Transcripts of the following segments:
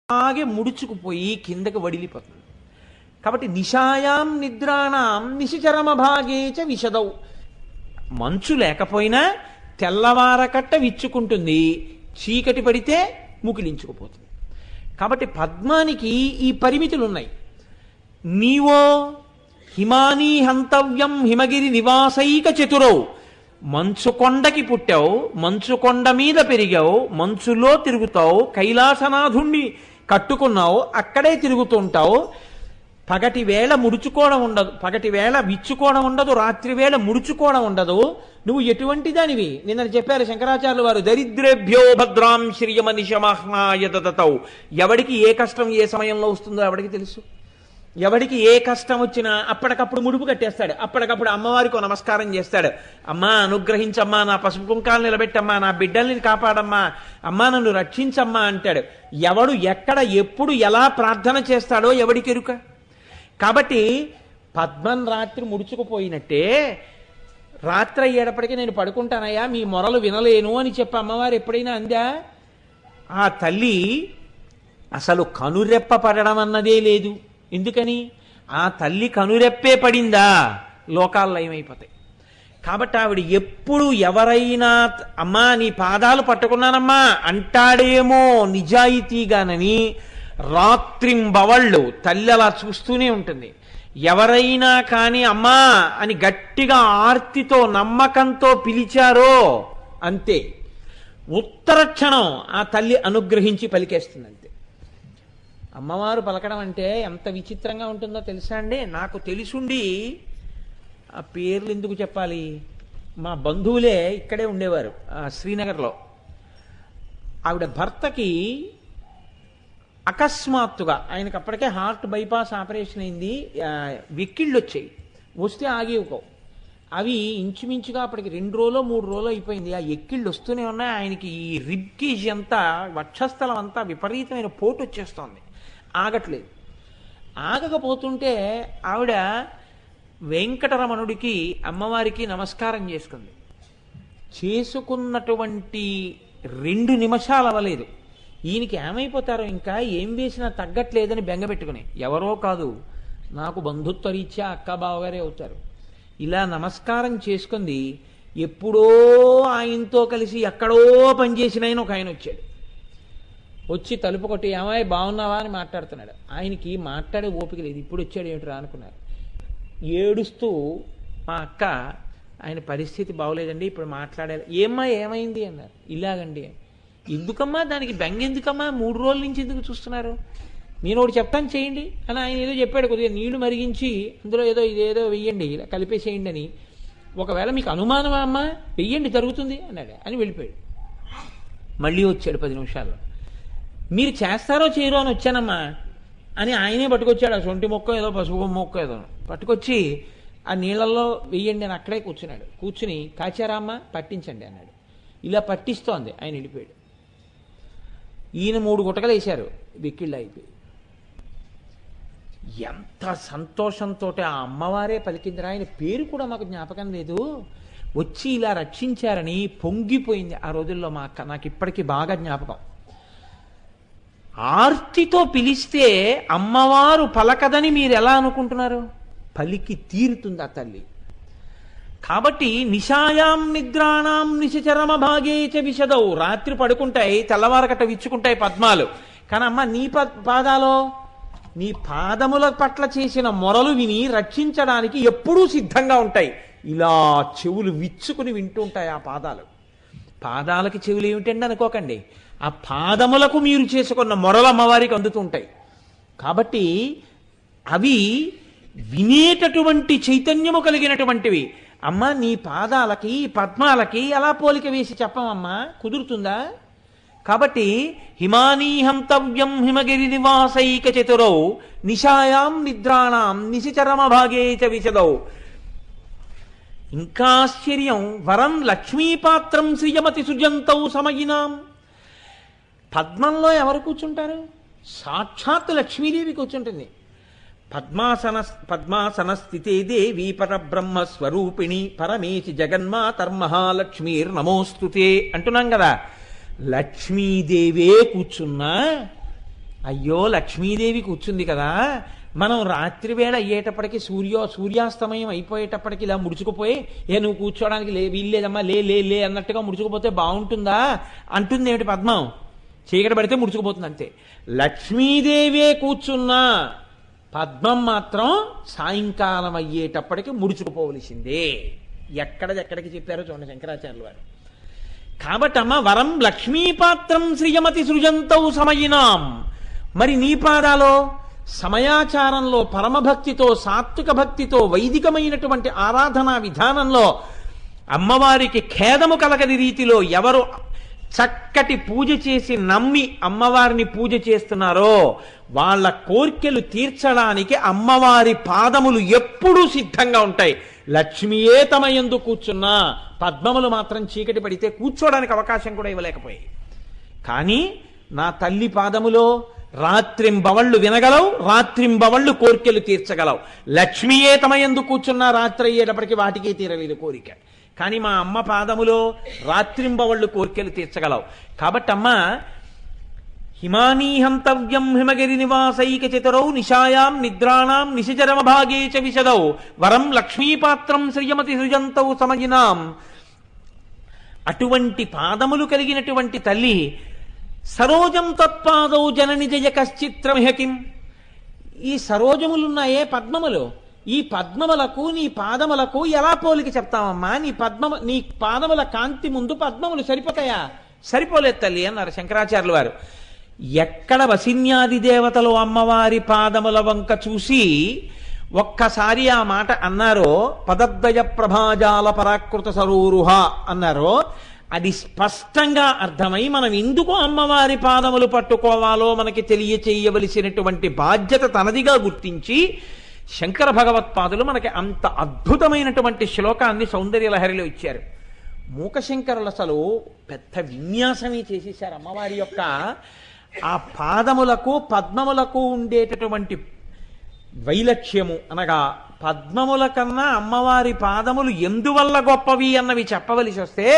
అలాగే ముడుచుకుపోయి కిందకి వడిలిపోతుంది. కాబట్టి నిశాయాం నిద్రాణం నిశిచరమ భాగేచ విశదౌ. మంచు లేకపోయినా తెల్లవారకట్ట విచ్చుకుంటుంది, చీకటి పడితే ముకిలించుకుపోతుంది. కాబట్టి పద్మానికి ఈ పరిమితులు ఉన్నాయి. నీవో హిమానీ హంతవ్యం హిమగిరి నివాసైక చతురౌ. మంచు కొండకి పుట్టావు, మంచు కొండ మీద పెరిగావు, మంచులో తిరుగుతావు, కైలాసనాథుణ్ణి కట్టుకున్నావు, అక్కడే తిరుగుతుంటావు. పగటి వేళ ముడుచుకోవడం ఉండదు, పగటి వేళ విచ్చుకోవడం ఉండదు, రాత్రి వేళ ముడుచుకోవడం ఉండదు. నువ్వు ఎటువంటి దానివి? నిన్న చెప్పారు శంకరాచార్యులు వారు, దరిద్రేభ్యో భద్రాం శ్రియమనిశమహ్నాయ దదతౌ. ఎవడికి ఏ కష్టం ఏ సమయంలో వస్తుందో ఎవడికి తెలుసు. ఎవడికి ఏ కష్టం వచ్చినా అప్పటికప్పుడు ముడుపు కట్టేస్తాడు, అప్పటికప్పుడు అమ్మవారికి నమస్కారం చేస్తాడు. అమ్మా అనుగ్రహించమ్మా, నా పసుపు కుంకాలు నిలబెట్టమ్మా, నా బిడ్డల్ని కాపాడమ్మా, అమ్మా నన్ను రక్షించమ్మా అంటాడు. ఎవడు ఎక్కడ ఎప్పుడు ఎలా ప్రార్థన చేస్తాడో ఎవడికి ఎరుక. కాబట్టి పద్మం రాత్రి ముడుచుకుపోయినట్టే రాత్రి అయ్యేటప్పటికీ నేను పడుకుంటానయ్యా, మీ మొరలు వినలేను అని చెప్పి అమ్మవారు ఎప్పుడైనా అందా? ఆ తల్లి అసలు కనురెప్ప పడడం అన్నదే లేదు. ఎందుకని? ఆ తల్లి కనురెప్పే పడిందా లోకాల్లో ఏమైపోతాయి. కాబట్టి ఆవిడ ఎప్పుడు ఎవరైనా అమ్మా నీ పాదాలు పట్టుకున్నానమ్మా అంటాడేమో నిజాయితీగానని రాత్రింబవళ్ళు తల్లి అలా చూస్తూనే ఉంటుంది. ఎవరైనా కానీ అమ్మా అని గట్టిగా ఆర్తితో నమ్మకంతో పిలిచారో అంతే, ఉత్తర క్షణం ఆ తల్లి అనుగ్రహించి పలికేస్తుంది అంతే. అమ్మవారు పలకడం అంటే ఎంత విచిత్రంగా ఉంటుందో తెలుసా అండి? నాకు తెలుసుండి ఆ పేర్లు ఎందుకు చెప్పాలి, మా బంధువులే ఇక్కడే ఉండేవారు శ్రీనగర్లో. ఆవిడ భర్తకి అకస్మాత్తుగా, ఆయనకి అప్పటికే హార్ట్ బైపాస్ ఆపరేషన్ అయింది, వెక్కిళ్ళు వచ్చాయి, వస్తే ఆగేవుకో. అవి ఇంచుమించుగా అప్పటికి 2 రోజులు 3 రోజులు అయిపోయింది. ఆ ఎక్కిళ్ళు వస్తూనే ఉన్నాయి. ఆయనకి ఈ రిబ్కేజ్ అంతా, వక్షస్థలం అంతా విపరీతమైన పోటు వచ్చేస్తోంది, ఆగట్లేదు. ఆగకపోతుంటే ఆవిడ వెంకటరమణుడికి అమ్మవారికి నమస్కారం చేసుకుంది. చేసుకున్నటువంటి 2 నిమిషాలు అవ్వలేదు, ఈయనకి ఏమైపోతారో ఇంకా ఏం వేసినా తగ్గట్లేదని బెంగపెట్టుకుని, ఎవరో కాదు నాకు బంధుత్వ రీత్యా అక్క బావగారే అవుతారు, ఇలా నమస్కారం చేసుకుంది. ఎప్పుడో ఆయనతో కలిసి ఎక్కడో పనిచేసిన ఆయన ఒక ఆయన వచ్చాడు. వచ్చి తలుపు కొట్టి ఏమాయి బాగున్నావా అని మాట్లాడుతున్నాడు. ఆయనకి మాట్లాడే ఓపిక లేదు, ఇప్పుడు వచ్చాడు ఏమిట్రా అనుకున్నారు. ఏడుస్తూ మా అక్క ఆయన పరిస్థితి బాగోలేదండి ఇప్పుడు మాట్లాడాలి. ఏమ్మా ఏమైంది అన్నారు. ఇలాగండి. ఎందుకమ్మా దానికి బెంగ ఎందుకమ్మా, 3 రోజుల నుంచి ఎందుకు చూస్తున్నారు, నేను ఒకటి చెప్తాను చేయండి అని ఆయన ఏదో చెప్పాడు. కొద్దిగా నీళ్లు మరిగించి అందులో ఇదేదో వెయ్యండి, ఇలా కలిపేసేయండి అని. ఒకవేళ మీకు అనుమానమా అమ్మా, వెయ్యండి జరుగుతుంది అన్నాడు అని వెళ్ళిపోయాడు. మళ్ళీ వచ్చాడు 10 నిమిషాల్లో. మీరు చేస్తారో చేయరో అని వచ్చానమ్మా అని ఆయనే పట్టుకొచ్చాడు. ఆ సొంటి మొక్క ఏదో పసుపు మొక్క ఏదో పట్టుకొచ్చి ఆ నీళ్ళల్లో వెయ్యండి అని అక్కడే కూర్చున్నాడు. కూర్చుని కాచారా అమ్మ పట్టించండి అన్నాడు. ఇలా పట్టిస్తోంది, ఆయన వెళ్ళిపోయాడు. ఈయన 3 గుటకలు వేశారు, వెక్కిళ్ళు అయిపోయి. ఎంత సంతోషంతో ఆ అమ్మవారే పలికిందిరా, ఆయన పేరు కూడా మాకు జ్ఞాపకం లేదు, వచ్చి ఇలా రక్షించారని పొంగిపోయింది ఆ రోజుల్లో మా అక్క. నాకు ఇప్పటికీ బాగా జ్ఞాపకం. ఆర్తితో పిలిస్తే అమ్మవారు పలకదని మీరు ఎలా అనుకుంటున్నారు? పలికి తీరుతుంది ఆ తల్లి. కాబట్టి నిశాయాం నిద్రాణం నిశచరమ భాగేచ విశదౌ. రాత్రి పడుకుంటాయి, తెల్లవారకట్ట విచ్చుకుంటాయి పద్మాలు. కానీ అమ్మ నీ పాదాలో, నీ పాదముల పట్ల చేసిన మొరలు విని రక్షించడానికి ఎప్పుడూ సిద్ధంగా ఉంటాయి. ఇలా చెవులు విచ్చుకుని వింటూ ఉంటాయి ఆ పాదాలు. పాదాలకి చెవులు ఏమిటండి అనుకోకండి, ఆ పాదములకు మీరు చేసుకున్న మొరలు అమ్మవారికి అందుతుంటాయి. కాబట్టి అవి వినేటటువంటి చైతన్యము కలిగినటువంటివి. అమ్మ నీ పాదాలకి పద్మాలకి ఎలా పోలిక వేసి చెప్పమమ్మా, కుదురుతుందా? కాబట్టి హిమానీహంతవ్యం హిమగిరి నివాసైక చతురౌ నిశాయాం నిద్రాణం నిశిచరమ భాగేచ విశదౌ. ఇంకా ఆశ్చర్యం, వరం లక్ష్మీపాత్రం శ్రియమతి సుజంతౌ సమయినాం. పద్మంలో ఎవరు కూర్చుంటారు? సాక్షాత్ లక్ష్మీదేవి కూర్చుంటుంది. పద్మాసన స్థితే దేవి పరబ్రహ్మ స్వరూపిణి పరమేశి జగన్మాతర్మహాలక్ష్మీర్ నమోస్తుతే అంటున్నాం కదా. లక్ష్మీదేవే కూర్చున్నా అయ్యో లక్ష్మీదేవి కూర్చుంది కదా, మనం రాత్రి వేళ అయ్యేటప్పటికి సూర్యాస్తమయం అయిపోయేటప్పటికి ఇలా ముడుచుకుపోయి నువ్వు కూర్చోడానికి వీల్లేదమ్మా లే లే లే అన్నట్టుగా ముడుచుకుపోతే బాగుంటుందా అంటుంది ఏమిటి పద్మం. చీకటి పడితే ముడుచుకుపోతుంది అంతే. లక్ష్మీదేవే కూర్చున్నా పద్మం మాత్రం సాయంకాలం అయ్యేటప్పటికి ముడుచుకుపోవలసిందే. ఎక్కడికి చెప్పారో చూడండి శంకరాచార్యులు వారు. కాబట్టి అమ్మ వరం లక్ష్మీపాత్రం శ్రియమతి సృజంతౌ సమయినాం. మరి నీ పాదాలో సమయాచారంలో పరమభక్తితో సాత్విక భక్తితో వైదికమైనటువంటి ఆరాధనా విధానంలో అమ్మవారికి ఖేదము కలగని రీతిలో ఎవరు చక్కటి పూజ చేసి నమ్మి అమ్మవారిని పూజ చేస్తున్నారో వాళ్ళ కోర్కెలు తీర్చడానికి అమ్మవారి పాదములు ఎప్పుడూ సిద్ధంగా ఉంటాయి. లక్ష్మియే తమ యందు కూర్చున్నా పద్మములు మాత్రం చీకటి పడితే కూర్చోడానికి అవకాశం కూడా ఇవ్వలేకపోయాయి. కానీ నా తల్లి పాదములో రాత్రింబవళ్ళు వినగలవు, రాత్రింబవళ్ళు కోర్కెలు తీర్చగలవు. లక్ష్మియే తమ యందు కూర్చున్నా రాత్రి అయ్యేటప్పటికి వాటికే తీరలేదు కోరిక. కానీ మా అమ్మ పాదములో రాత్రింబవళ్ళు కోర్కెలు తీర్చగలవు. కాబట్టి అమ్మ హిమానీహంతవ్యం హిమగిరి నివాసైక చతురౌ నిశాయాం నిద్రాణాం నిశిచరమ భాగే చ విశదౌ వరం లక్ష్మీపాత్రం శ్రియమతి సృజంతౌ సమయినాం. అటువంటి పాదములు కలిగినటువంటి తల్లి సరోజం తత్పాదౌ జనని జయ కశ్చిత్రమిహకిం. ఈ సరోజములున్నాయే పద్మములు, ఈ పద్మములకు నీ పాదములకు ఎలా పోలిక చెప్తామమ్మా? నీ పాదముల కాంతి ముందు పద్మములు సరిపోతాయా? సరిపోలేదు తల్లి అన్నారు శంకరాచార్యులు వారు. ఎక్కడ వసిన్యాది దేవతలు అమ్మవారి పాదముల వంక చూసి ఒక్కసారి ఆ మాట అన్నారో, పదద్వయ ప్రభాజాల పరాకృత సరూరుహ అన్నారో, అది స్పష్టంగా అర్థమై మనం ఎందుకు అమ్మవారి పాదములు పట్టుకోవాలో మనకి తెలియచేయవలసినటువంటి బాధ్యత తనదిగా గుర్తించి శంకర భగవత్పాదులు మనకి అంత అద్భుతమైనటువంటి శ్లోకాన్ని సౌందర్యలహరిలో ఇచ్చారు. మూకశంకరులు అసలు పెద్ద విన్యాసమే చేసేశారు. అమ్మవారి యొక్క ఆ పాదములకు పద్మములకు ఉండేటటువంటి వైలక్ష్యము అనగా పద్మముల కన్నా అమ్మవారి పాదములు ఎందువల్ల గొప్పవి అన్నవి చెప్పవలసి వస్తే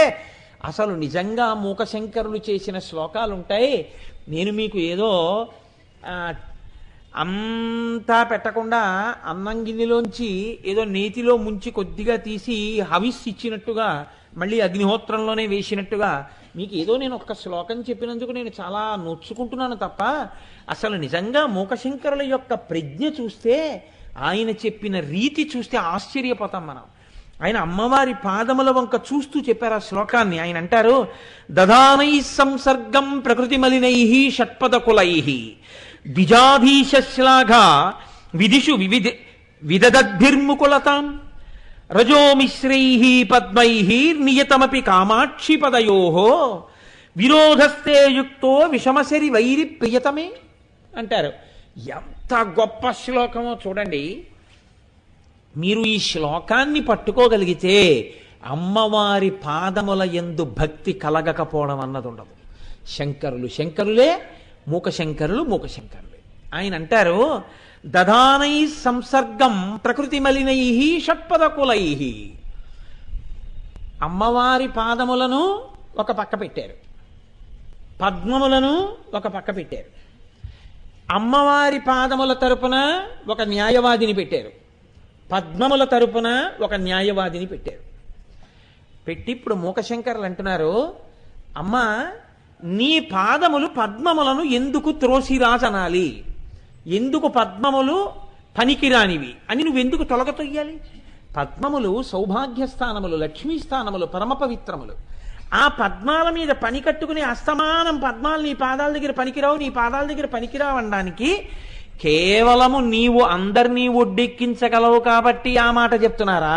అసలు నిజంగా మూకశంకరులు చేసిన శ్లోకాలుంటాయి. నేను మీకు ఏదో అంతా పెట్టకుండా అన్నం గిన్నెలోంచి ఏదో నేతిలో ముంచి కొద్దిగా తీసి హవిస్ ఇచ్చినట్టుగా మళ్ళీ అగ్నిహోత్రంలోనే వేసినట్టుగా మీకు ఏదో నేను ఒక్క శ్లోకం చెప్పినందుకు నేను చాలా నొచ్చుకుంటున్నాను తప్ప అసలు నిజంగా మూకశంకరుల యొక్క ప్రజ్ఞ చూస్తే, ఆయన చెప్పిన రీతి చూస్తే ఆశ్చర్యపోతాం మనం. ఆయన అమ్మవారి పాదముల వంక చూస్తూ చెప్పారు ఆ శ్లోకాన్ని. ఆయన అంటారు, దదానై సంసర్గం ప్రకృతి మలినై షట్పదకులై ద్విజాధీశ్లాఘ విదిషు విదద్భిర్ముకులతాం రజోమిశ్రై పద్మై నియతమపి కామాక్షి పదయో విరోధస్తే యుక్తో విషమశరి వైరి ప్రియతమే అంటారు. ఎంత గొప్ప శ్లోకమో చూడండి. మీరు ఈ శ్లోకాన్ని పట్టుకోగలిగితే అమ్మవారి పాదముల యందు భక్తి కలగకపోవడం అన్నది ఉండదు. శంకరులు శంకరులే, మూకశంకరులు మూకశంకరులే. ఆయన అంటారు, దదానై సంసర్గం ప్రకృతి మలినై షట్పదకులై. అమ్మవారి పాదములను ఒక పక్క పెట్టారు, పద్మములను ఒక పక్క పెట్టారు. అమ్మవారి పాదముల తరపున ఒక న్యాయవాదిని పెట్టారు, పద్మముల తరపున ఒక న్యాయవాదిని పెట్టారు. పెట్టి ఇప్పుడు మూకశంకరులు అంటున్నారు, అమ్మా నీ పాదములు పద్మములను ఎందుకు త్రోసిరాజనాలి? ఎందుకు పద్మములు పనికిరానివి అని నువ్వెందుకు తొలగతొయ్యాలి? పద్మములు సౌభాగ్యస్థానములు, లక్ష్మీస్థానములు, పరమ పవిత్రములు. ఆ పద్మాల మీద పని కట్టుకుని అస్తమానం పద్మాలు నీ పాదాల దగ్గర పనికిరావు, నీ పాదాల దగ్గర పనికిరావు అనడానికి కేవలము నీవు అందరినీ ఒడ్డెక్కించగలవు కాబట్టి ఆ మాట చెప్తున్నారా?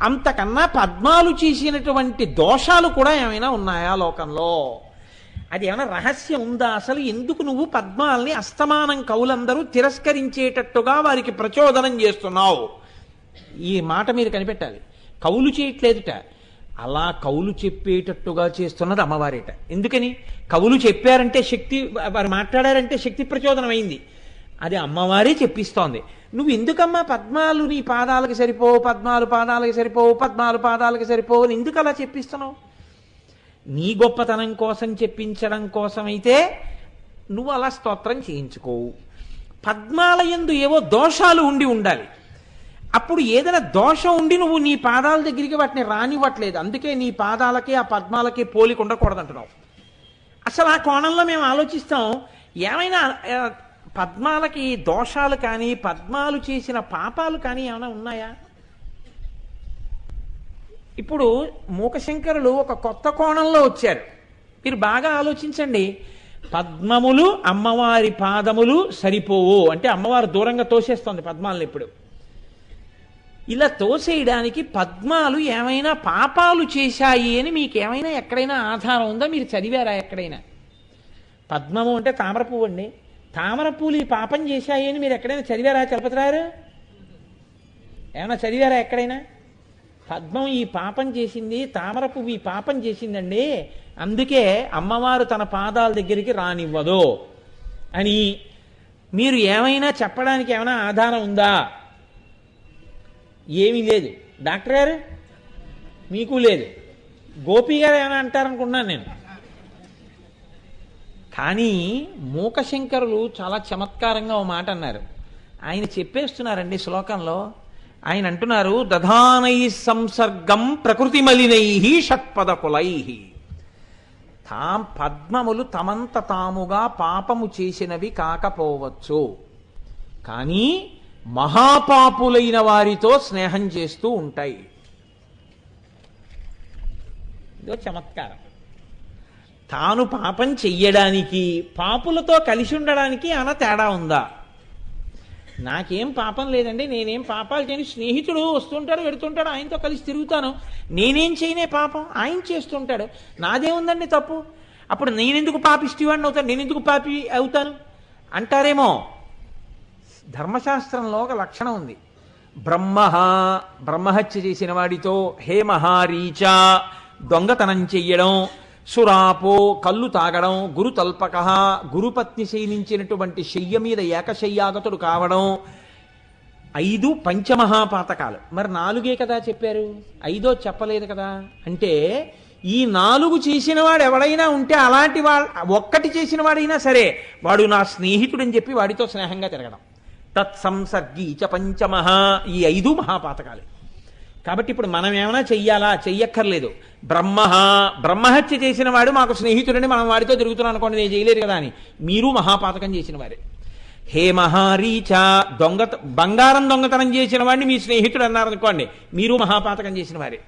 అంతకన్నా పద్మాలు చేసినటువంటి దోషాలు కూడా ఏమైనా ఉన్నాయా లోకంలో? అది ఏమైనా రహస్యం ఉందా అసలు? ఎందుకు నువ్వు పద్మాల్ని అస్తమానం కవులందరూ తిరస్కరించేటట్టుగా వారికి ప్రచోదనం చేస్తున్నావు? ఈ మాట మీరు కనిపెట్టాలి. కవులు చేయట్లేదుట, అలా కవులు చెప్పేటట్టుగా చేస్తున్నది అమ్మవారేట. ఎందుకని? కవులు చెప్పారంటే శక్తి, వారు మాట్లాడారంటే శక్తి ప్రచోదనం అయింది. అది అమ్మవారే చెప్పిస్తోంది. నువ్వు ఎందుకమ్మా పద్మాలు నీ పాదాలకు సరిపోవు, పద్మాలు పాదాలకు సరిపోవు, పద్మాలు పాదాలకు సరిపోవు అని ఎందుకు అలా చెప్పిస్తున్నావు? నీ గొప్పతనం కోసం చెప్పించడం కోసమైతే నువ్వు అలా స్తోత్రం చేయించుకోవు. పద్మాల యందు ఏవో దోషాలు ఉండి ఉండాలి. అప్పుడు ఏదైనా దోషం ఉండి నువ్వు నీ పాదాల దగ్గరికి వాటిని రానివ్వట్లేదు. అందుకే నీ పాదాలకి ఆ పద్మాలకి పోలిక ఉండకూడదంటున్నావు. అసలు ఆ కోణంలో మేము ఆలోచిస్తాం, ఏమైనా పద్మాలకి దోషాలు కానీ పద్మాలు చేసిన పాపాలు కానీ ఏమైనా ఉన్నాయా? ఇప్పుడు మూకశంకరులు ఒక కొత్త కోణంలో వచ్చారు. మీరు బాగా ఆలోచించండి. పద్మములు అమ్మవారి పాదములు సరిపోవు అంటే అమ్మవారు దూరంగా తోసేస్తుంది పద్మాలను. ఇప్పుడు ఇలా తోసేయడానికి పద్మాలు ఏమైనా పాపాలు చేశాయి అని మీకు ఏమైనా ఎక్కడైనా ఆధారం ఉందా? మీరు చదివారా ఎక్కడైనా? పద్మము అంటే తామర పువ్వు అండి. తామర పువ్వులు ఈ పాపం చేశాయి అని మీరు ఎక్కడైనా చదివారా? చలపతిరారు ఏమైనా చదివారా ఎక్కడైనా? పద్మం ఈ పాపం చేసింది, తామర పువ్వు ఈ పాపం చేసిందండి, అందుకే అమ్మవారు తన పాదాల దగ్గరికి రానివ్వదు అని మీరు ఏమైనా చెప్పడానికి ఏమైనా ఆధారం ఉందా? ఏమీ లేదు. డాక్టర్ గారు మీకు లేదు, గోపి గారు ఏమైనా అంటారనుకున్నాను నేను. కానీ మూకశంకరులు చాలా చమత్కారంగా ఓ మాట అన్నారు. ఆయన చెప్పేస్తున్నారండి శ్లోకంలో. ఆయన అంటున్నారు, దధానై సంసర్గం ప్రకృతి మలినై షట్పదకులై. పద్మములు తమంత తాముగా పాపము చేసినవి కాకపోవచ్చు, కానీ మహాపాపులైన వారితో స్నేహం చేస్తూ ఉంటాయి. ఇదో చమత్కారం. తాను పాపం చెయ్యడానికి పాపులతో కలిసి ఉండడానికి ఏమైనా తేడా ఉందా? నాకేం పాపం లేదండి, నేనేం పాపాలు చేయని, స్నేహితుడు వస్తుంటాడు వెడుతుంటాడు, ఆయనతో కలిసి తిరుగుతాను, నేనేం చేయనే పాపం, ఆయన చేస్తుంటాడు, నాదేముందండి తప్పు. అప్పుడు నేనెందుకు పాపిష్టివాడిని అవుతాను, నేనెందుకు పాపి అవుతాను అంటారేమో. ధర్మశాస్త్రంలో ఒక లక్షణం ఉంది. బ్రహ్మహత్య చేసిన వాడితో, హేమహారీచ దొంగతనం చెయ్యడం, సురాపో కళ్ళు తాగడం, గురుతల్పక గురుపత్ని శయనించినటువంటి శయ్య మీద ఏకశయ్యాగతుడు కావడం, 5 పంచమహాపాతకాలు. మరి 4 కదా చెప్పారు, 5 చెప్పలేదు కదా. అంటే ఈ 4 చేసిన వాడు ఎవడైనా ఉంటే, అలాంటి ఒక్కటి చేసిన వాడైనా సరే వాడు నా స్నేహితుడని చెప్పి వాడితో స్నేహంగా తిరగడం. తత్సంసర్గీ చ పంచమహ, ఈ 5 మహాపాతకాలు. కాబట్టి ఇప్పుడు మనం ఏమైనా చెయ్యాలా? చెయ్యక్కర్లేదు. బ్రహ్మహత్య చేసిన వాడు మాకు స్నేహితుడని మనం వాడితో తిరుగుతున్నాం అనుకోండి, నేను చేయలేదు కదా అని, మీరు మహాపాతకం చేసిన వారే. హేమహారీచ బంగారం దొంగతనం చేసిన వాడిని మీ స్నేహితుడు అన్నారనుకోండి, మీరు మహాపాతకం చేసిన వారే.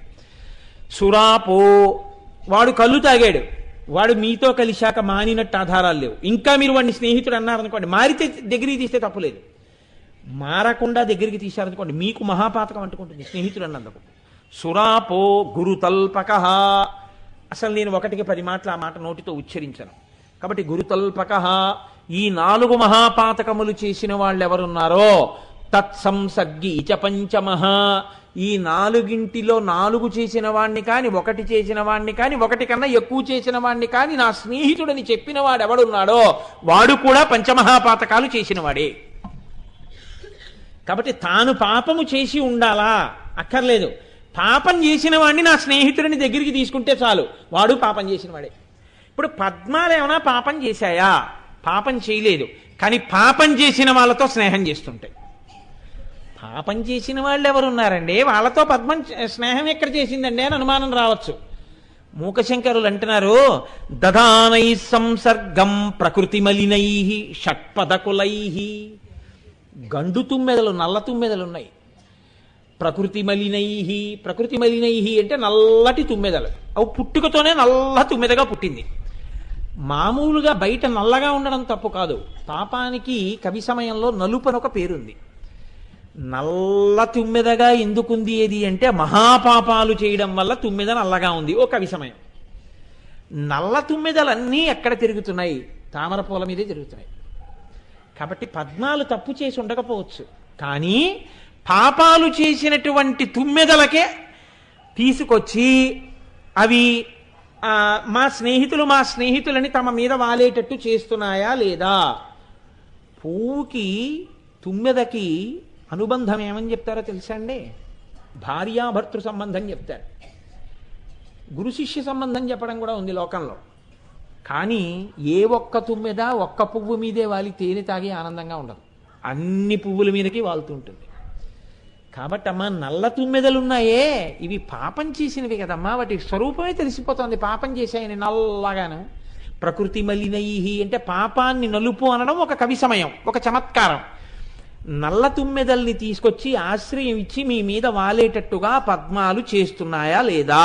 సురాపో వాడు కళ్ళు తాగాడు, వాడు మీతో కలిశాక మానినట్టు ఆధారాలు లేవు, ఇంకా మీరు వాడిని స్నేహితుడు అన్నారనుకోండి, మారితే దగ్గరికి తీస్తే తప్పులేదు, మారకుండా దగ్గరికి తీశారనుకోండి మీకు మహాపాతకం అంటుకుంటుంది స్నేహితుడు అన్నందుకు. సురాపో గురుతల్పక, అసలు నేను 1కి 10 మాటలు ఆ మాట నోటితో ఉచ్చరించను. కాబట్టి గురుతల్పక, ఈ 4 మహాపాతకములు చేసిన వాళ్ళు ఎవరున్నారో, తత్సంసర్గి చ పంచమః, ఈ 4గింటిలో 4 చేసిన వాణ్ణి కాని, 1 చేసిన వాణ్ణి కాని, 1 కన్నా ఎక్కువ చేసిన వాణ్ణి కాని నా స్నేహితుడని చెప్పిన వాడు ఎవడున్నాడో వాడు కూడా పంచమహాపాతకాలు చేసిన వాడే. కాబట్టి తాను పాపము చేసి ఉండాలా? అక్కర్లేదు. పాపం చేసిన వాడిని నా స్నేహితుడిని దగ్గరికి తీసుకుంటే చాలు, వాడు పాపం చేసిన వాడే. ఇప్పుడు పద్మాలు ఏమైనా పాపం చేశాయా? పాపం చేయలేదు, కానీ పాపం చేసిన వాళ్ళతో స్నేహం చేస్తుంటాయి. పాపం చేసిన వాళ్ళు ఎవరున్నారండి, వాళ్ళతో పద్మం స్నేహం ఎక్కడ చేసిందండి అని అనుమానం రావచ్చు. మూకశంకరులు అంటున్నారు, దధానై సంసర్గం ప్రకృతి మలినై షట్పదకులై. గండు తుమ్మెదలు, నల్ల తుమ్మెదలు ఉన్నాయి. ప్రకృతి మలినై అంటే నల్లటి తుమ్మెదలు. అవి పుట్టుకతోనే నల్ల తుమ్మెదగా పుట్టింది. మామూలుగా బయట నల్లగా ఉండడం తప్పు కాదు. పాపానికి కవి సమయంలో నలుపు అని ఒక పేరుంది. నల్ల తుమ్మెదగా ఎందుకుంది ఏది అంటే, మహాపాపాలు చేయడం వల్ల తుమ్మెద నల్లగా ఉంది ఓ కవి సమయం. నల్ల తుమ్మెదలన్నీ ఎక్కడ తిరుగుతున్నాయి? తామర పూల మీదే తిరుగుతున్నాయి. కాబట్టి పద్మాలు తప్పు చేసి ఉండకపోవచ్చు, కానీ పాపాలు చేసినటువంటి తుమ్మెదలకే తీసుకొచ్చి అవి మా స్నేహితులని తమ మీద వాలేటట్టు చేస్తున్నాయా లేదా? పువ్వుకి తుమ్మెదకి అనుబంధం ఏమని చెప్తారో తెలుసా అండి? భార్యాభర్తృ సంబంధం చెప్తారు. గురు శిష్య సంబంధం చెప్పడం కూడా ఉంది లోకంలో. కానీ ఏ ఒక్క తుమ్మెద ఒక్క పువ్వు మీదే వాలి తేనె తాగి ఆనందంగా ఉండదు, అన్ని పువ్వుల మీదకి వాలుతుంటుంది. కాబట్టి అమ్మా నల్ల తుమ్మెదలున్నాయే ఇవి పాపం చేసినవి కదమ్మా, వాటి స్వరూపమే తెలిసిపోతుంది పాపం చేశాయని నల్లగాను. ప్రకృతి మలినైహి అంటే పాపాన్ని నలుపు అనడం ఒక కవి సమయం, ఒక చమత్కారం. నల్ల తుమ్మెదల్ని తీసుకొచ్చి ఆశ్రయం ఇచ్చి మీ మీద వాలేటట్టుగా పద్మాలు చేస్తున్నాయా లేదా?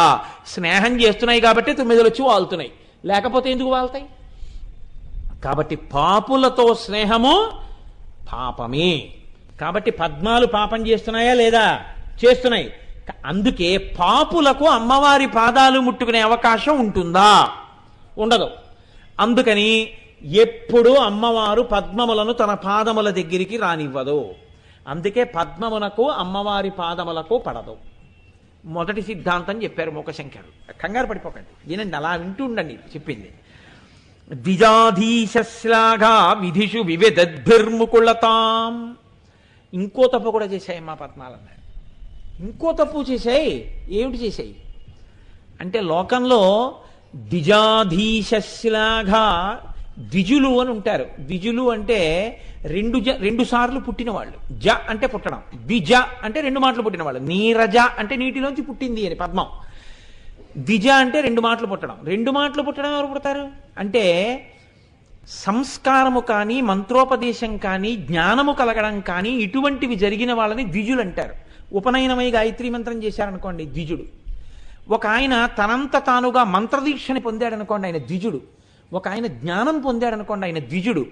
స్నేహం చేస్తున్నాయి కాబట్టి తుమ్మెదలు వచ్చి వాలుతున్నాయి, లేకపోతే ఎందుకు వాళ్తాయి? కాబట్టి పాపులతో స్నేహము పాపమే. కాబట్టి పద్మాలు పాపం చేస్తున్నాయా లేదా? చేస్తున్నాయి. అందుకే పాపులకు అమ్మవారి పాదాలు ముట్టుకునే అవకాశం ఉంటుందా? ఉండదు. అందుకని ఎప్పుడూ అమ్మవారు పద్మములను తన పాదముల దగ్గరికి రానివ్వదు. అందుకే పద్మమునకు అమ్మవారి పాదములకు పడదు. మొదటి సిద్ధాంతం చెప్పారు మూకశంకరు. కంగారు పడిపోకండి, వినండి, అలా వింటూ ఉండండి చెప్పింది. ద్విజాధీశ్లాఘా విధిషు వివిధద్భిర్ముకుళతాం. ఇంకో తప్పు కూడా చేశాయి మా పద్మాలన్నాడు. ఇంకో తప్పు చేశాయి. ఏమిటి చేశాయి అంటే, లోకంలో ద్విజాధీశ్లాఘా, ద్విజులు అని ఉంటారు. ద్విజులు అంటే రెండు సార్లు పుట్టిన వాళ్ళు. జ అంటే పుట్టడం, ద్విజ అంటే రెండు మాటలు పుట్టిన వాళ్ళు. నీరజ అంటే నీటిలోంచి పుట్టింది అని పద్మం. ద్విజ అంటే రెండు మాటలు పుట్టడం. రెండు మాటలు పుట్టడం ఎవరు పుడతారు అంటే, సంస్కారము కానీ మంత్రోపదేశం కానీ జ్ఞానము కలగడం కానీ ఇటువంటివి జరిగిన వాళ్ళని ద్విజులు అంటారు. ఉపనయనమై గాయత్రీ మంత్రం చేశారనుకోండి ద్విజుడు. ఒక ఆయన తనంత తానుగా మంత్రదీక్షని పొందాడనుకోండి ఆయన ద్విజుడు. ఒక ఆయన జ్ఞానం పొందాడనుకోండి ఆయన ద్విజుడు.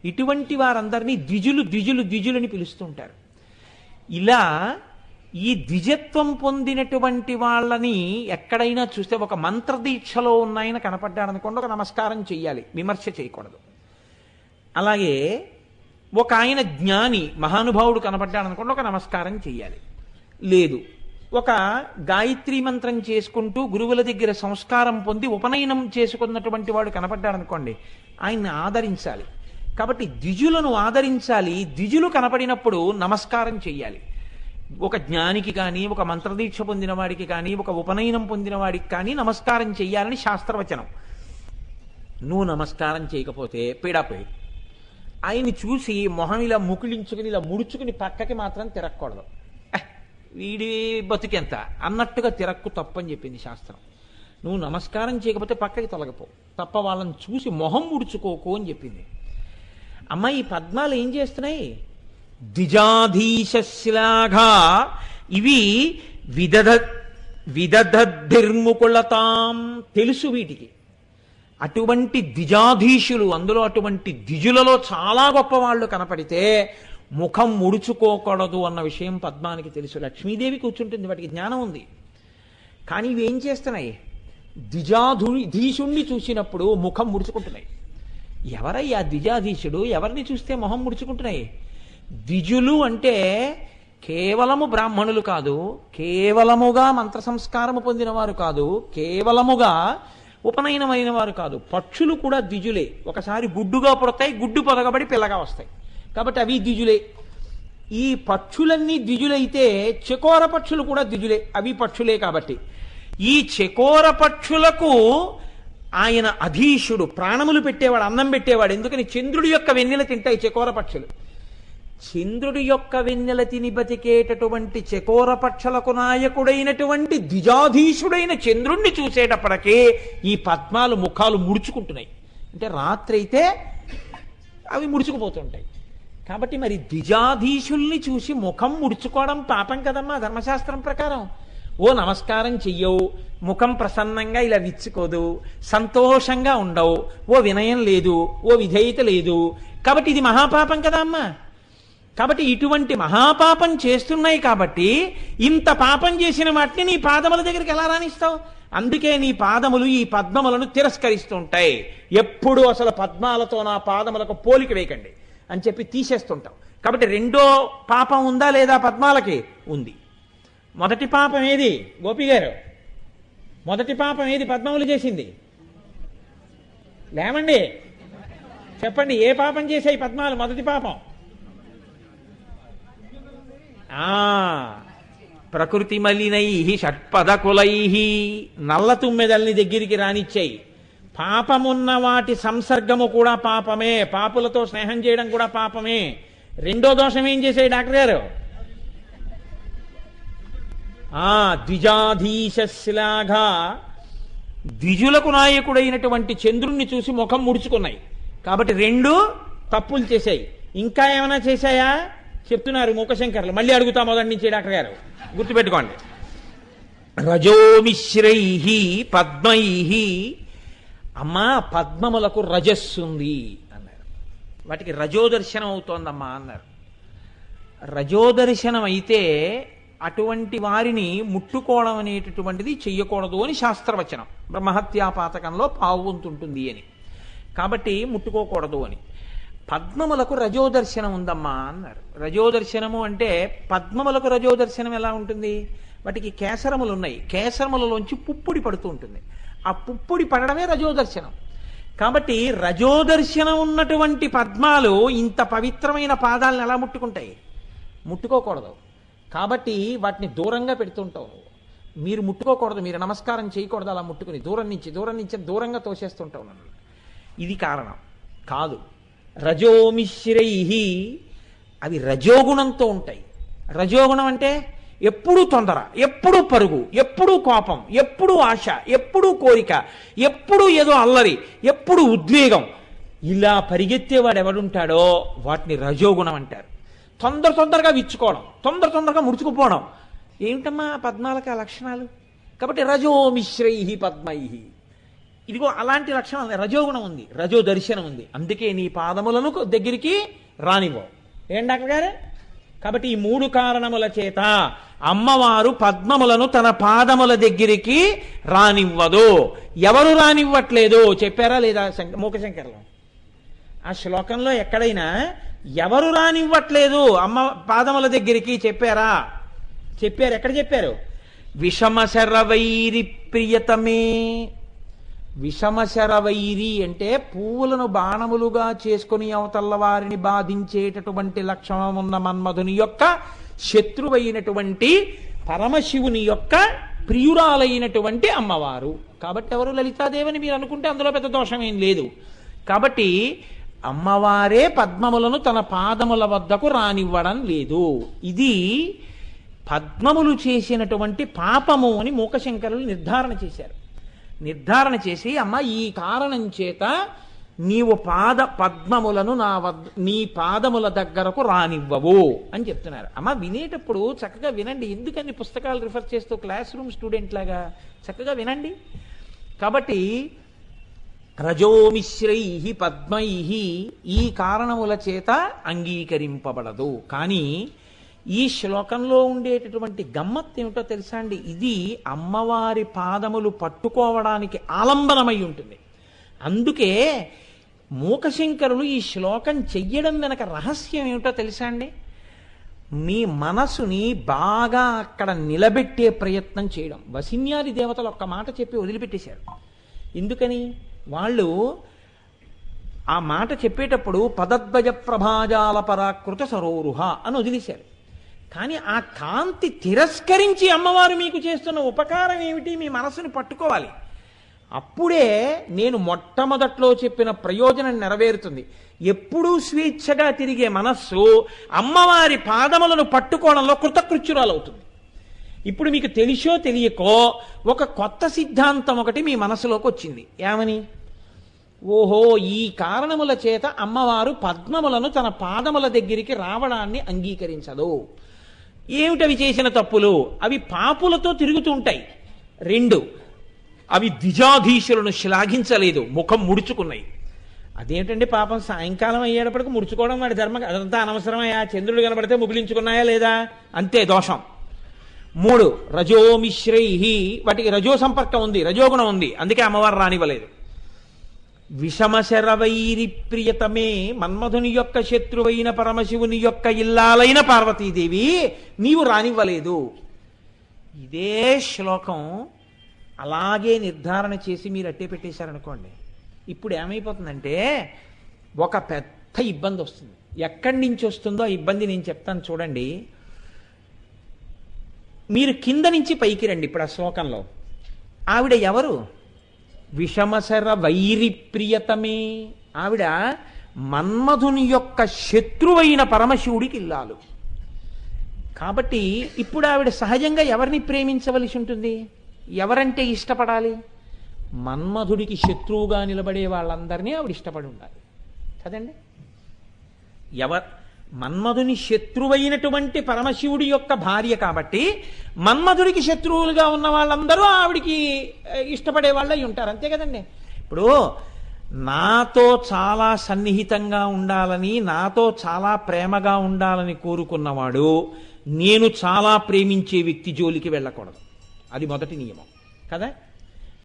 ఇటువంటి వారందరినీ ద్విజులు ద్విజులు ద్విజులని పిలుస్తుంటారు. ఇలా ఈ ద్విజత్వం పొందినటువంటి వాళ్ళని ఎక్కడైనా చూస్తే, ఒక మంత్రదీక్షలో ఉన్నాయన కనపడ్డాడనుకోండి ఒక నమస్కారం చెయ్యాలి, విమర్శ చేయకూడదు. అలాగే ఒక ఆయన జ్ఞాని మహానుభావుడు కనపడ్డాడనుకోండి ఒక నమస్కారం చెయ్యాలి. లేదు, ఒక గాయత్రీ మంత్రం చేసుకుంటూ గురువుల దగ్గర సంస్కారం పొంది ఉపనయనం చేసుకున్నటువంటి వాడు కనపడ్డాడనుకోండి ఆయన్ని ఆదరించాలి. కాబట్టి ద్విజులను ఆదరించాలి. ద్విజులు కనపడినప్పుడు నమస్కారం చెయ్యాలి. ఒక జ్ఞానికి కానీ, ఒక మంత్రదీక్ష పొందిన వాడికి కానీ, ఒక ఉపనయనం పొందిన వాడికి కానీ నమస్కారం చెయ్యాలని శాస్త్రవచనం. నువ్వు నమస్కారం చేయకపోతే పీడాపోయి ఆయన్ని చూసి మొహం ఇలా ముకుళించుకుని ఇలా ముడుచుకుని పక్కకి మాత్రం తిరగకూడదు. వీడి బతుకెంత అన్నట్టుగా తిరక్కు తప్పని చెప్పింది శాస్త్రం. నువ్వు నమస్కారం చేయకపోతే పక్కకి తొలగపో, తప్ప వాళ్ళని చూసి మొహం ముడుచుకోకు అని చెప్పింది. అమ్మ ఈ పద్మాలు ఏం చేస్తున్నాయి? ద్విజాధీశ్లాఘా ఇవి విదధద్భిర్ముకుళతాం. తెలుసు వీటికి. అటువంటి ద్విజాధీశులు, అందులో అటువంటి ద్విజులలో చాలా గొప్పవాళ్ళు కనపడితే ముఖం ముడుచుకోకూడదు అన్న విషయం పద్మానికి తెలుసు. లక్ష్మీదేవి కూర్చుంటుంది, వాటికి జ్ఞానం ఉంది. కానీ ఇవి ఏం చేస్తున్నాయి? ద్విజాధీశుణ్ణి చూసినప్పుడు ముఖం ముడుచుకుంటున్నాయి. ఎవరయ్యా ద్విజాధీశుడు? ఎవరిని చూస్తే మొహం ముడుచుకుంటున్నాయి? ద్విజులు అంటే కేవలము బ్రాహ్మణులు కాదు, కేవలముగా మంత్ర సంస్కారము పొందిన వారు కాదు, కేవలముగా ఉపనయనమైన వారు కాదు. పక్షులు కూడా ద్విజులే. ఒకసారి గుడ్డుగా పుడతాయి, గుడ్డు పొదగబడి పిల్లగా వస్తాయి. కాబట్టి అవి ద్విజులే. ఈ పక్షులన్నీ ద్విజులైతే చకోర పక్షులు కూడా ద్విజులే, అవి పక్షులే. కాబట్టి ఈ చకోర పక్షులకు ఆయన అధీశుడు, ప్రాణములు పెట్టేవాడు, అన్నం పెట్టేవాడు. ఎందుకని? చంద్రుడి యొక్క వెన్నెల తింటాయి చకోర పక్షులు. చంద్రుడి యొక్క వెన్నెల తిని బతికేటటువంటి చకోర పక్షులకు నాయకుడైనటువంటి ద్విజాధీశుడైన చంద్రుణ్ణి చూసేటప్పటికే ఈ పద్మాలు ముఖాలు ముడుచుకుంటున్నాయి. అంటే రాత్రి అయితే అవి ముడుచుకుపోతుంటాయి. కాబట్టి మరి ద్విజాధీశుల్ని చూసి ముఖం ముడుచుకోవడం పాపం కదమ్మా ధర్మశాస్త్రం ప్రకారం. ఓ నమస్కారం చెయ్యవు, ముఖం ప్రసన్నంగా ఇలా విచ్చుకోదు, సంతోషంగా ఉండవు, ఓ వినయం లేదు, ఓ విధేయత లేదు. కాబట్టి ఇది మహాపాపం కదా అమ్మా. కాబట్టి ఇటువంటి మహాపాపం చేస్తున్నాయి. కాబట్టి ఇంత పాపం చేసిన వాటిని నీ పాదముల దగ్గరికి ఎలా రాణిస్తావు? అందుకే నీ పాదములు ఈ పద్మములను తిరస్కరిస్తుంటాయి. ఎప్పుడు అసలు పద్మాలతో నా పాదములకు పోలిక వేయకండి అని చెప్పి తీసేస్తుంటాం. కాబట్టి రెండో పాపం ఉందా లేదా పద్మాలకి? ఉంది. మొదటి పాపం ఏది గోపి గారు? మొదటి పాపం ఏది పద్మములు చేసింది? లేమండి, చెప్పండి. ఏ పాపం చేశాయి పద్మాలు? మొదటి పాపం ప్రకృతి మలినై షట్పదకులై, నల్ల తుమ్మెదల్ని దగ్గరికి రానిచ్చాయి. పాపమున్న వాటి సంసర్గము కూడా పాపమే, పాపులతో స్నేహం చేయడం కూడా పాపమే. రెండో దోషం ఏం చేశాయి డాక్టర్ గారు? ద్విజాధీశలాగా ద్విజులకు నాయకుడైనటువంటి చంద్రుణ్ణి చూసి ముఖం ముడుచుకున్నాయి. కాబట్టి రెండు తప్పులు చేశాయి. ఇంకా ఏమైనా చేశాయా చెప్తున్నారు మూకశంకర్లు. మళ్ళీ అడుగుతా మొదటి నుంచి డాక్టర్ గారు, గుర్తుపెట్టుకోండి. రజోమిశ్రై పద్మై, అమ్మా పద్మములకు రజస్సుంది అన్నారు. వాటికి రజోదర్శనం అవుతోందమ్మా అన్నారు. రజోదర్శనం అయితే అటువంటి వారిని ముట్టుకోవడం అనేటటువంటిది చెయ్యకూడదు అని శాస్త్రవచనం. బ్రహ్మహత్యాపాతకంలో పావుంటుంటుంది అని, కాబట్టి ముట్టుకోకూడదు అని. పద్మములకు రజోదర్శనం ఉందమ్మా అన్నారు. రజోదర్శనము అంటే పద్మములకు రజోదర్శనం ఎలా ఉంటుంది? వాటికి కేసరములు ఉన్నాయి, కేసరములలోంచి పుప్పుడి పడుతూ ఉంటుంది. ఆ పుప్పుడి పడడమే రజోదర్శనం. కాబట్టి రజోదర్శనం ఉన్నటువంటి పద్మాలు ఇంత పవిత్రమైన పాదాలను ఎలా ముట్టుకుంటాయి? ముట్టుకోకూడదు. కాబట్టి వాటిని దూరంగా పెడుతుంటావు. మీరు ముట్టుకోకూడదు, మీరు నమస్కారం చేయకూడదు. అలా ముట్టుకుని దూరం నుంచి దూరంగా తోసేస్తుంటావు నన్ను. ఇది కారణం కాదు. రజోమిశ్రై, అవి రజోగుణంతో ఉంటాయి. రజోగుణం అంటే ఎప్పుడూ తొందర, ఎప్పుడూ పరుగు, ఎప్పుడూ కోపం, ఎప్పుడూ ఆశ, ఎప్పుడూ కోరిక, ఎప్పుడూ ఏదో అల్లరి, ఎప్పుడూ ఉద్వేగం. ఇలా పరిగెత్తేవాడు ఎవడుంటాడో వాటిని రజోగుణం అంటారు. తొందరగా విచ్చుకోవడం, తొందరగా ముడుచుకుపోవడం. ఏమిటమ్మా పద్మాలకు ఆ లక్షణాలు? కాబట్టి రజోమిశ్రై పద్మై, ఇదిగో అలాంటి లక్షణం రజోగుణం ఉంది, రజో దర్శనం ఉంది. అందుకే నీ పాదములను దగ్గరికి రానివ్వవు. ఏం డాక్టర్ గారు? కాబట్టి ఈ మూడు కారణముల చేత అమ్మవారు పద్మములను తన పాదముల దగ్గరికి రానివ్వదు. ఎవరు రానివ్వట్లేదు చెప్పారా లేదా మూకశంకర్లో? ఆ శ్లోకంలో ఎక్కడైనా ఎవరు రానివ్వట్లేదు అమ్మ పాదముల దగ్గరికి చెప్పారా? చెప్పారు. ఎక్కడ చెప్పారు? విషమశరవైరి ప్రియతమే. విషమశరవైరి అంటే పువ్వులను బాణములుగా చేసుకుని అవతల్ల వారిని బాధించేటటువంటి లక్షణం ఉన్న మన్మధుని యొక్క శత్రువైనటువంటి పరమశివుని యొక్క ప్రియురాలైనటువంటి అమ్మవారు. కాబట్టి ఎవరు? లలితాదేవిని మీరు అనుకుంటే అందులో పెద్ద దోషం ఏం లేదు. కాబట్టి అమ్మవారే పద్మములను తన పాదముల వద్దకు రానివ్వడం లేదు. ఇది పద్మములు చేసినటువంటి పాపము అని మూకశంకరులు నిర్ధారణ చేశారు. నిర్ధారణ చేసి అమ్మ ఈ కారణం చేత నీవు పద్మములను నీ పాదముల దగ్గరకు రానివ్వవు అని చెప్తున్నారు. అమ్మ వినేటప్పుడు చక్కగా వినండి. ఎందుకని పుస్తకాలు రిఫర్ చేస్తూ క్లాస్ రూమ్ స్టూడెంట్ లాగా చక్కగా వినండి. కాబట్టి రజోమిశ్రై పద్మై ఈ కారణముల చేత అంగీకరింపబడదు. కానీ ఈ శ్లోకంలో ఉండేటటువంటి గమ్మత్ ఏమిటో తెలుసా అండి? ఇది అమ్మవారి పాదములు పట్టుకోవడానికి ఆలంబనమై ఉంటుంది. అందుకే మూకశంకరులు ఈ శ్లోకం చెయ్యడం వెనక రహస్యం ఏమిటో తెలుసా అండి? మీ మనసుని బాగా అక్కడ నిలబెట్టే ప్రయత్నం చేయడం. వసిన్యాది దేవతలు ఒక్క మాట చెప్పి వదిలిపెట్టేశారు. ఎందుకని? వాళ్ళు ఆ మాట చెప్పేటప్పుడు పదద్వజ ప్రభాజాల పరాకృత సరోరుహ అని వదిలేశారు. కానీ ఆ కాంతి తిరస్కరించి అమ్మవారు మీకు చేస్తున్న ఉపకారం ఏమిటి? మీ మనసుని పట్టుకోవాలి. అప్పుడే నేను మొట్టమొదట్లో చెప్పిన ప్రయోజనం నెరవేరుతుంది. ఎప్పుడూ స్వేచ్ఛగా తిరిగే మనస్సు అమ్మవారి పాదములను పట్టుకోవడంలో కృతకృత్యురాలవుతుంది. ఇప్పుడు మీకు తెలిసో తెలియకో ఒక కొత్త సిద్ధాంతం ఒకటి మీ మనసులోకి వచ్చింది. ఏమని? ఓహో, ఈ కారణముల చేత అమ్మవారు పద్మములను తన పాదముల దగ్గరికి రావడాన్ని అంగీకరించదు. ఏమిటవి చేసిన తప్పులు? అవి పాపులతో తిరుగుతూ ఉంటాయి. 2, అవి ద్విజాధీశులను శ్లాఘించలేదు, ముఖం ముడుచుకున్నాయి. అదేంటండి పాపం, సాయంకాలం అయ్యేటప్పటికి ముడుచుకోవడం వాడి ధర్మం, అదంతా అనవసరమయ్యా. చంద్రుడు కనబడితే ముగిలించుకున్నాయా లేదా? అంతే దోషం. 3, రజోమిశ్రై, వాటికి రజో సంపర్కం ఉంది, రజోగుణం ఉంది, అందుకే అమ్మవారు రానివ్వలేదు. విషమశరవైరి ప్రియతమే, మన్మధుని యొక్క శత్రువైన పరమశివుని యొక్క ఇల్లాలైన పార్వతీదేవి నీవు రానివ్వలేదు. ఇదే శ్లోకం అలాగే నిర్ధారణ చేసి మీరు అట్టే పెట్టేశారనుకోండి, ఇప్పుడు ఏమైపోతుందంటే ఒక పెద్ద ఇబ్బంది వస్తుంది. ఎక్కడి నుంచి వస్తుందో ఆ ఇబ్బంది నేను చెప్తాను చూడండి. మీరు కింద నుంచి పైకి రండి. ఇప్పుడు ఆ శ్లోకంలో ఆవిడ ఎవరు? విషమశర వైరి ప్రియతమే. ఆవిడ మన్మధుని యొక్క శత్రువైన పరమశివుడికి ఇల్లాలు. కాబట్టి ఇప్పుడు ఆవిడ సహజంగా ఎవరిని ప్రేమించవలసి ఉంటుంది? ఎవరంటే ఇష్టపడాలి? మన్మధుడికి శత్రువుగా నిలబడే వాళ్ళందరినీ ఆవిడ ఇష్టపడి ఉండాలి కదండి. మన్మధుని శత్రువైనటువంటి పరమశివుడి యొక్క భార్య కాబట్టి మన్మధుడికి శత్రువులుగా ఉన్న వాళ్ళందరూ ఆవిడికి ఇష్టపడే వాళ్ళు అయి ఉంటారు, అంతే కదండి. ఇప్పుడు నాతో చాలా సన్నిహితంగా ఉండాలని, నాతో చాలా ప్రేమగా ఉండాలని కోరుకున్నవాడు నేను చాలా ప్రేమించే వ్యక్తి జోలికి వెళ్ళకూడదు. అది మొదటి నియమం కదా.